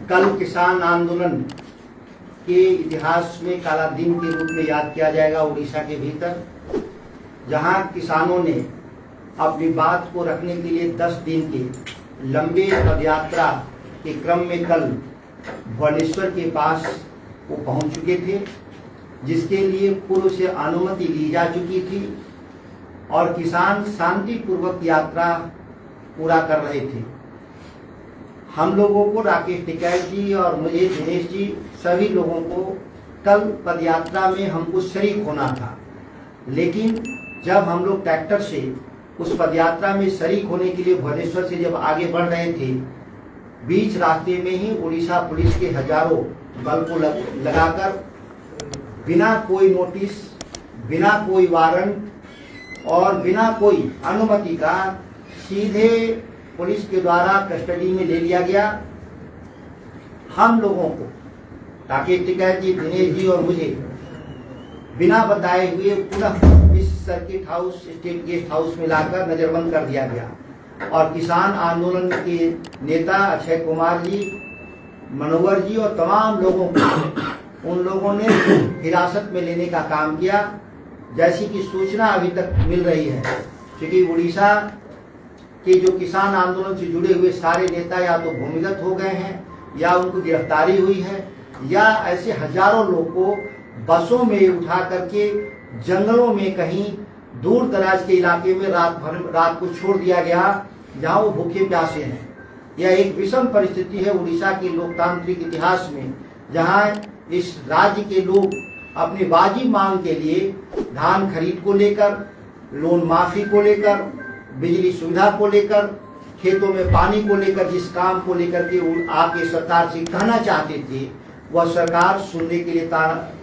कल किसान आंदोलन के इतिहास में काला दिन के रूप में याद किया जाएगा उड़ीसा के भीतर, जहां किसानों ने अपनी बात को रखने के लिए 10 दिन के लंबे पदयात्रा के क्रम में कल भुवनेश्वर के पास वो पहुंच चुके थे, जिसके लिए पूर्व से अनुमति ली जा चुकी थी और किसान शांतिपूर्वक यात्रा पूरा कर रहे थे। हम लोगों को, राकेश टिकैत जी और मुझे, दिनेश जी, सभी लोगों को कल पदयात्रा में हमको शरीक होना था, लेकिन जब हम लोग ट्रैक्टर से उस पदयात्रा में शरीक होने के लिए भुवनेश्वर से जब आगे बढ़ रहे थे, बीच रास्ते में ही उड़ीसा पुलिस के हजारों बल को लगाकर बिना कोई नोटिस, बिना कोई वारंट और बिना कोई अनुमति का सीधे पुलिस के द्वारा कस्टडी में ले लिया गया। हम लोगों को, राकेश टिकैत जी, दिनेश जी और मुझे बिना बताए हुए पुनः इस circuit house, state guest house में लाकर नजरबंद कर दिया गया और किसान आंदोलन के नेता अक्षय कुमार जी, मनोहर जी और तमाम लोगों को उन लोगों ने हिरासत में लेने का काम किया। जैसी कि सूचना अभी तक मिल रही है, क्योंकि उड़ीसा के जो किसान आंदोलन से जुड़े हुए सारे नेता या तो भूमिगत हो गए हैं या उनको गिरफ्तारी हुई है, या ऐसे हजारों लोग को बसों में उठा करके जंगलों में कहीं दूर दराज के इलाके में रात को छोड़ दिया गया, जहां वो भूखे प्यासे हैं। यह एक विषम परिस्थिति है उड़ीसा के लोकतांत्रिक इतिहास में, जहां इस राज्य के लोग अपनी वाजिब मांग के लिए धान खरीद को लेकर, लोन माफी को लेकर, बिजली सुविधा को लेकर, खेतों में पानी को लेकर, जिस काम को लेकर के आपके सरकार से कहना चाहते थे, वह सरकार सुनने के लिए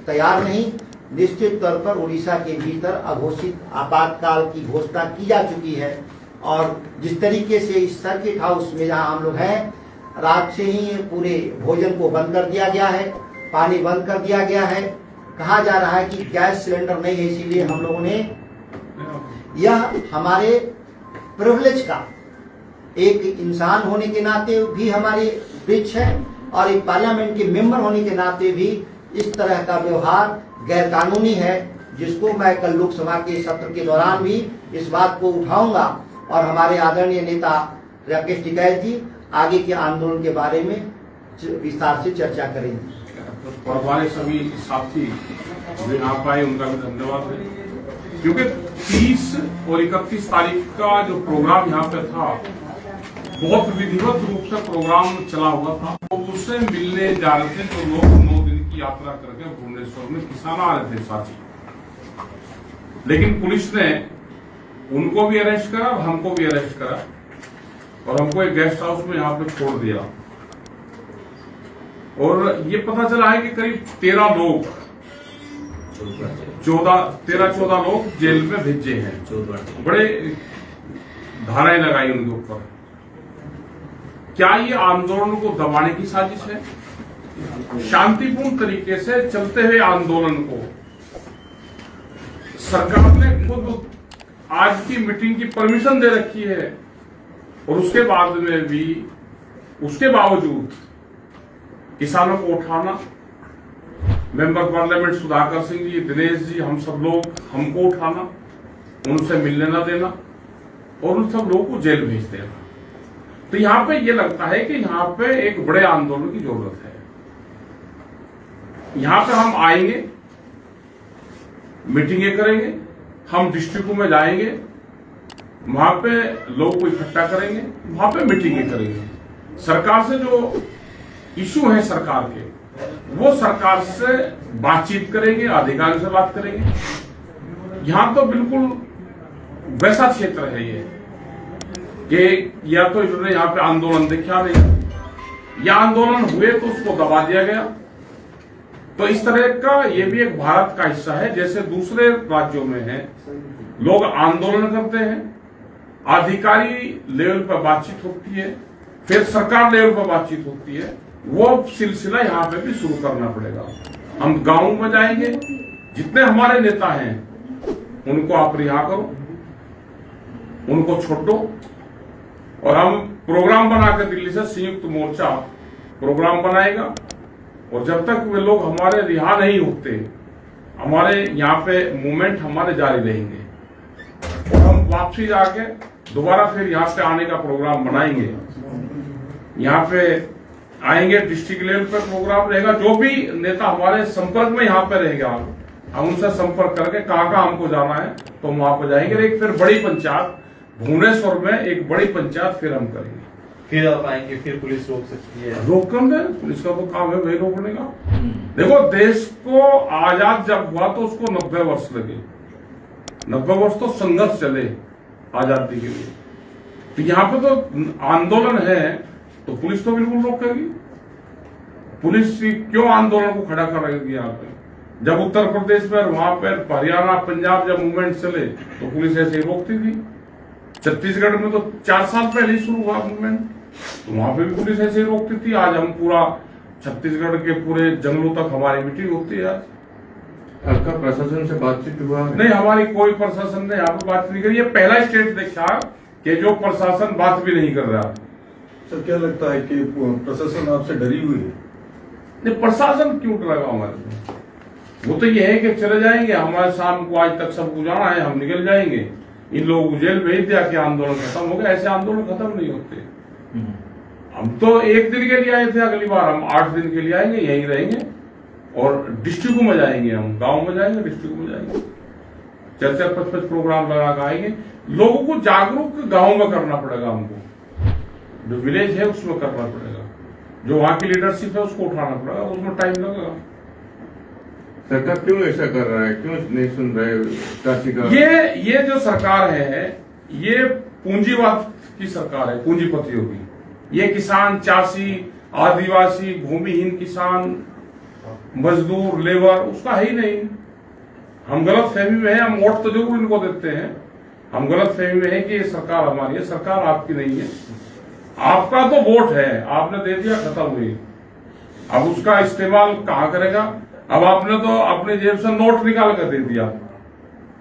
तैयार नहीं। निश्चित तौर पर उड़ीसा के भीतर अघोषित आपातकाल की घोषणा की जा चुकी है और जिस तरीके से इस सर्किट हाउस में जहां हम लोग हैं, रात से ही पूरे भोजन को बंद कर दिया गया है, पानी बंद कर दिया गया है। कहा जा रहा है कि गैस सिलेंडर नहीं है, इसीलिए हम लोगों ने, यह हमारे प्रिविलेज का, एक इंसान होने के नाते भी हमारी ब्रीच है और एक पार्लियामेंट के मेंबर होने के नाते भी इस तरह का व्यवहार गैर कानूनी है, जिसको मैं कल लोकसभा के सत्र के दौरान भी इस बात को उठाऊंगा और हमारे आदरणीय नेता राकेश टिकैत जी आगे के आंदोलन के बारे में विस्तार से चर्चा करेंगे। और हमारे सभी साथी जो यहाँ पाए उनका भी धन्यवाद है, क्योंकि 30 और 31 तारीख का जो प्रोग्राम यहाँ पे था, बहुत विधिवत रूप से प्रोग्राम चला हुआ था। तो उससे मिलने जा रहे थे तो लोग 9 दिन की यात्रा करके भुवनेश्वर में किसान आ रहे थे साथी, लेकिन पुलिस ने उनको भी अरेस्ट करा और हमको भी अरेस्ट करा और हमको एक गेस्ट हाउस में यहाँ पे छोड़ दिया। और ये पता चला है कि करीब 13 लोग 14 लोग जेल में भेजे हैं। बड़े धाराएं लगाई उनके ऊपर। क्या ये आंदोलन को दबाने की साजिश है? शांतिपूर्ण तरीके से चलते हुए आंदोलन को सरकार ने खुद आज की मीटिंग की परमिशन दे रखी है और उसके बाद में भी, उसके बावजूद किसानों को उठाना, मेंबर पार्लियामेंट सुधाकर सिंह जी, दिनेश जी, हम सब लोग, हमको उठाना, उनसे मिलने न देना और उन सब लोगों को जेल भेज देना। तो यहाँ पे ये लगता है कि यहाँ पे एक बड़े आंदोलन की जरूरत है। यहाँ पे हम आएंगे, मीटिंगें करेंगे, हम डिस्ट्रिक्टों में जाएंगे, वहां पे लोगों को इकट्ठा करेंगे, वहां पे मीटिंगें करेंगे। सरकार से जो इशू है सरकार के, वो सरकार से बातचीत करेंगे, अधिकारियों से बात करेंगे। यहां तो बिल्कुल वैसा क्षेत्र है ये कि या तो इन्होंने यहाँ पे आंदोलन दिखा नहीं, या आंदोलन हुए तो उसको दबा दिया गया। तो इस तरह का ये भी एक भारत का हिस्सा है, जैसे दूसरे राज्यों में है, लोग आंदोलन करते हैं, अधिकारी लेवल पर बातचीत होती है, फिर सरकार लेवल पर बातचीत होती है। वो सिलसिला यहाँ पे भी शुरू करना पड़ेगा। हम गांव में जाएंगे, जितने हमारे नेता हैं उनको आप रिहा करो, उनको छोड़ो, और हम प्रोग्राम बना के दिल्ली से संयुक्त मोर्चा प्रोग्राम बनाएगा, और जब तक वे लोग हमारे रिहा नहीं होते, हमारे यहाँ पे मूवमेंट हमारे जारी रहेंगे, और हम वापसी जाके दोबारा फिर यहाँ पे आने का प्रोग्राम बनाएंगे। यहाँ पे आएंगे, डिस्ट्रिक्ट लेवल पे प्रोग्राम रहेगा, जो भी नेता हमारे संपर्क में यहाँ पे रहेगा, हम उनसे संपर्क करके कहाँ कहाँ हमको जाना है तो हम वहां पर जाएंगे। एक फिर बड़ी पंचायत भुवनेश्वर में, एक बड़ी पंचायत फिर हम करेंगे। फिर आप आएंगे, फिर पुलिस रोक सकती है? रोक कर दे, पुलिस का तो काम है वही रोकने का। देखो, देश को आजाद जब हुआ तो उसको 90 वर्ष लगे, 90 वर्ष तो संघर्ष चले आजादी के लिए। तो यहाँ पे तो आंदोलन है तो पुलिस तो बिल्कुल रोकेगी। पुलिस क्यों आंदोलन को खड़ा कर रही थी यहाँ पे? जब उत्तर प्रदेश में, वहां पर हरियाणा, पंजाब जब मूवमेंट चले तो पुलिस ऐसे ही रोकती थी। छत्तीसगढ़ में तो 4 साल पहले ही शुरू हुआ मूवमेंट, तो वहां पे भी पुलिस ऐसे ही रोकती थी। आज हम पूरा छत्तीसगढ़ के पूरे जंगलों तक हमारी मीटिंग होती है। आज आपका प्रशासन से बातचीत हुआ? नहीं, हमारी कोई प्रशासन ने यहाँ पे बात नहीं करी। ये पहला स्टेट देखा कि जो प्रशासन बात भी नहीं कर रहा। सर, क्या लगता है कि प्रशासन आपसे डरी हुई है? नहीं, प्रशासन क्यों डरेगा हमारे से? वो तो ये है कि चले जाएंगे, हमारे शाम को आज तक सबको जाना है, हम निकल जाएंगे, इन लोगों को जेल भेज दिया कि आंदोलन खत्म हो गया। ऐसे आंदोलन खत्म नहीं होते। हम तो 1 दिन के लिए आए थे, अगली बार हम 8 दिन के लिए आएंगे, यहीं रहेंगे और डिस्ट्रिक्ट में जाएंगे, हम गांव में जाएंगे, डिस्ट्रिक्ट में जाएंगे, 4-5 प्रोग्राम लगा के आएंगे। लोगों को जागरूक गांव में करना पड़ेगा, हमको जो विलेज है उसमें करना पड़ेगा, जो वहां की लीडरशिप है उसको उठाना पड़ेगा, उसमें टाइम लगेगा। सरकार क्यों ऐसा कर रहा है, क्यों नहीं सुन रहे चाची का? ये जो सरकार है, ये पूंजीवाद की सरकार है, पूंजीपतियों की। ये किसान, चासी, आदिवासी, भूमिहीन किसान, मजदूर, लेबर, उसका है ही नहीं। हम गलत फहमी में है, हम वोट तो जरूर इनको देते हैं, हम गलत फहमी में है कि ये सरकार हमारी है। सरकार आपकी नहीं है, आपका तो वोट है, आपने दे दिया, खत्म हुई। अब उसका इस्तेमाल कहाँ करेगा? अब आपने तो अपने जेब से नोट निकाल कर दे दिया।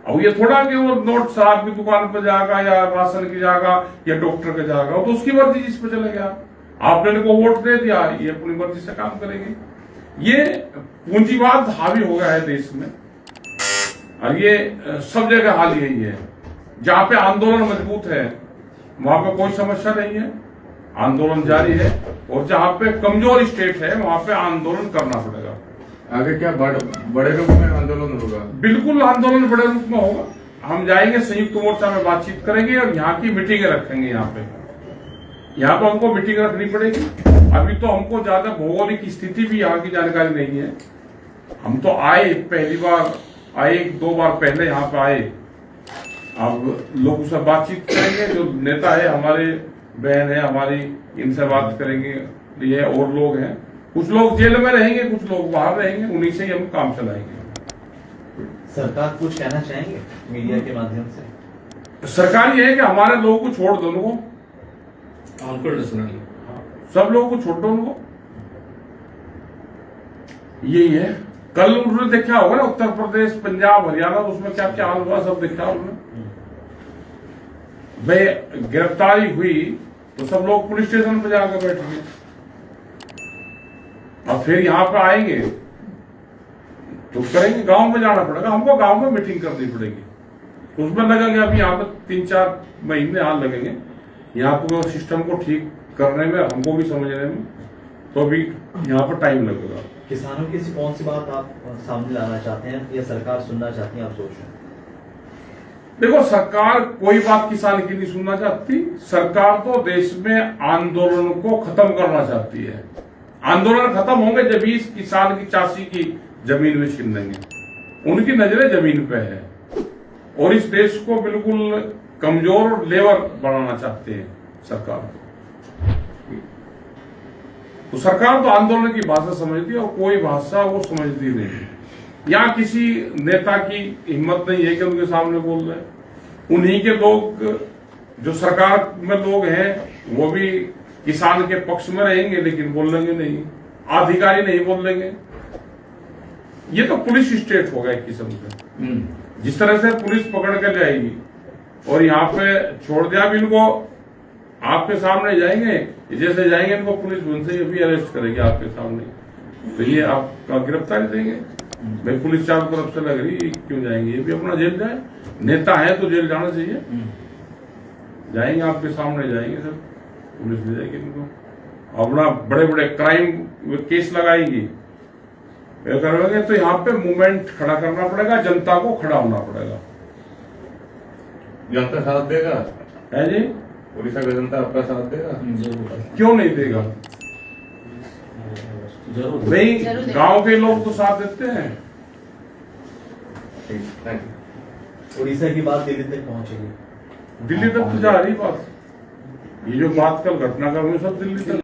अब ये थोड़ा कि वो नोट शराब की दुकान पर जाएगा या राशन की जाएगा या डॉक्टर के जाएगा, वो तो उसकी मर्जी जिस पर चले गया। आपने इनको वोट दे दिया, ये अपनी मर्जी से काम करेंगे। ये पूंजीवाद हावी हो गया है देश में, और ये सब जगह हाल यही है। जहां पे आंदोलन मजबूत है वहां पे कोई समस्या नहीं है, आंदोलन जारी है, और जहां पे कमजोर स्टेट है वहां पे आंदोलन करना पड़ेगा। आगे क्या बड़े रूप में आंदोलन होगा? बिल्कुल आंदोलन बड़े रूप में होगा। हम जाएंगे, संयुक्त मोर्चा में बातचीत करेंगे और यहाँ की मीटिंगें रखेंगे। यहाँ पे हमको मीटिंग रखनी पड़ेगी। अभी तो हमको ज्यादा भौगोलिक स्थिति भी यहाँ की जानकारी नहीं है। हम तो आए, पहली बार आए, 2 बार पहले यहाँ पे आए। अब लोगों से बातचीत करेंगे, जो नेता है हमारे बहन है हमारी, इनसे बात करेंगे। ये और लोग हैं, कुछ लोग जेल में रहेंगे, कुछ लोग बाहर रहेंगे, उन्हीं से ही हम काम चलाएंगे। सरकार कुछ कहना चाहेंगे मीडिया के माध्यम से? सरकार ये है कि हमारे लोगों को छोड़ दो, उनको सब लोगों को छोड़ दो, उनको यही है। कल उन्होंने देखा होगा ना, उत्तर प्रदेश, पंजाब, हरियाणा, उसमें क्या क्या हाल हुआ, सब देखा उन्होंने। भाई गिरफ्तारी हुई तो सब लोग पुलिस स्टेशन पर जाकर बैठ गए, और फिर यहाँ पे आएंगे तो करेंगे। गांव में जाना पड़ेगा हमको, गांव में मीटिंग करनी पड़ेगी, उसमें लगेंगे अभी यहाँ पे 3-4 महीने हाल लगेंगे यहाँ पे सिस्टम को ठीक करने में, हमको भी समझने में, तो अभी यहाँ पर टाइम लगेगा। किसानों की ऐसी कौन सी बात आप सामने लाना चाहते हैं या सरकार सुनना चाहती है, आप सोच रहे हैं? देखो, सरकार कोई बात किसान की नहीं सुनना चाहती। सरकार तो देश में आंदोलन को खत्म करना चाहती है। आंदोलन खत्म होंगे जब इस किसान की, चासी की जमीन में छीन लेंगे। उनकी नजरें जमीन पे है और इस देश को बिल्कुल कमजोर और लेबर बनाना चाहते हैं सरकार। तो सरकार तो आंदोलन की भाषा समझती है और कोई भाषा वो समझती नहीं। यहाँ किसी नेता की हिम्मत नहीं है कि उनके सामने बोल रहे। उन्हीं के लोग, जो सरकार में लोग हैं, वो भी किसान के पक्ष में रहेंगे लेकिन बोलेंगे नहीं, अधिकारी नहीं बोलेंगे। ये तो पुलिस स्टेट होगा एक किस्म से। जिस तरह से पुलिस पकड़ कर ले आएगी और यहाँ पे छोड़ दिया भी इनको, आपके सामने जाएंगे, जैसे जाएंगे इनको पुलिस उनसे भी अरेस्ट करेगी आपके सामने, तो ये आपका गिरफ्तारी देंगे। भाई पुलिस चारों तरफ से लग रही, क्यों जाएंगे, ये भी अपना जेल जाए, नेता है तो जेल जाना चाहिए। जाएंगे आपके सामने जाएंगे सर, पुलिस ले जाएगी इनको, अपना बड़े बड़े क्राइम केस लगाएगी, करोगे तो यहाँ पे मूवमेंट खड़ा करना पड़ेगा, जनता को खड़ा होना पड़ेगा। जनता साथ देगा है जी, उड़ीसा का जनता आपका साथ देगा? जरूर क्यों नहीं देगा? जरूर। नहीं, जरूर गांव के लोग तो साथ देते हैं। ठीक, थैंक यू। उड़ीसा की बात दिल्ली तक पहुंचेगी। दिल्ली तक तो जा रही बात, ये जो बात कल घटना का हुई सब दिल्ली तक